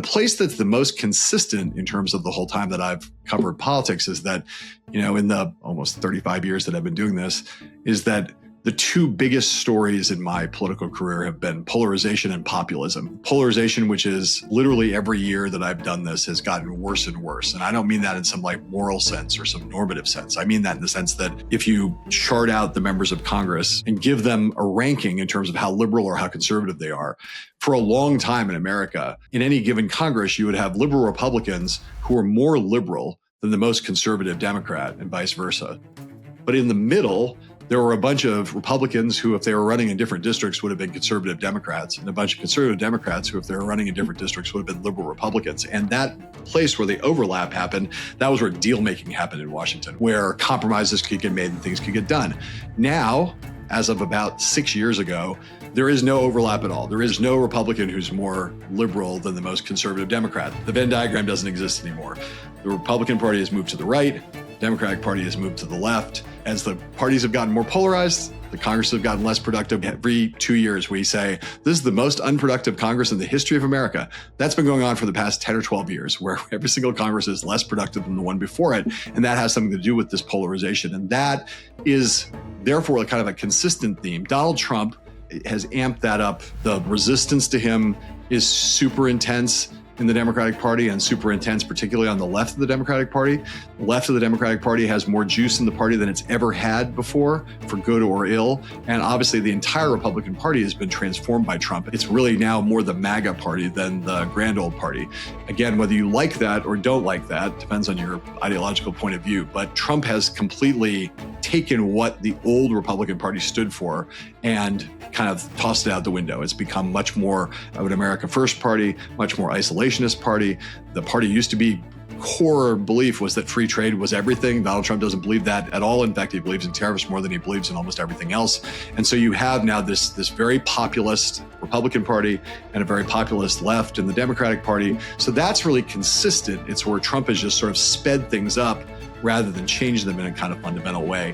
place that's the most consistent in terms of the whole time that I've covered politics is that, in the almost 35 years that I've been doing this, is that the two biggest stories in my political career have been polarization and populism. Polarization, which is literally every year that I've done this, has gotten worse and worse. And I don't mean that in some moral sense or some normative sense. I mean that in the sense that if you chart out the members of Congress and give them a ranking in terms of how liberal or how conservative they are, for a long time in America, in any given Congress, you would have liberal Republicans who are more liberal than the most conservative Democrat and vice versa. But in the middle, there were a bunch of Republicans who, if they were running in different districts, would have been conservative Democrats, and a bunch of conservative Democrats who, if they were running in different districts, would have been liberal Republicans. And that place where the overlap happened, that was where deal-making happened in Washington, where compromises could get made and things could get done. Now, as of about 6 years ago, there is no overlap at all. There is no Republican who's more liberal than the most conservative Democrat. The Venn diagram doesn't exist anymore. The Republican Party has moved to the right. Democratic Party has moved to the left. As the parties have gotten more polarized, the Congresses have gotten less productive. Every 2 years, we say, this is the most unproductive Congress in the history of America. That's been going on for the past 10 or 12 years, where every single Congress is less productive than the one before it. And that has something to do with this polarization. And that is, therefore, kind of a consistent theme. Donald Trump has amped that up. The resistance to him is super intense in the Democratic Party and super intense, particularly on the left of the Democratic Party. The left of the Democratic Party has more juice in the party than it's ever had before, for good or ill. And obviously the entire Republican Party has been transformed by Trump. It's really now more the MAGA party than the grand old party. Again, whether you like that or don't like that depends on your ideological point of view. But Trump has completely taken what the old Republican Party stood for and kind of tossed it out the window. It's become much more of an America First party, much more isolationist party. The party used to be, core belief was that free trade was everything. Donald Trump doesn't believe that at all. In fact, he believes in tariffs more than he believes in almost everything else. And so you have now this very populist Republican Party and a very populist left in the Democratic Party. So that's really consistent. It's where Trump has just sort of sped things up rather than change them in a kind of fundamental way.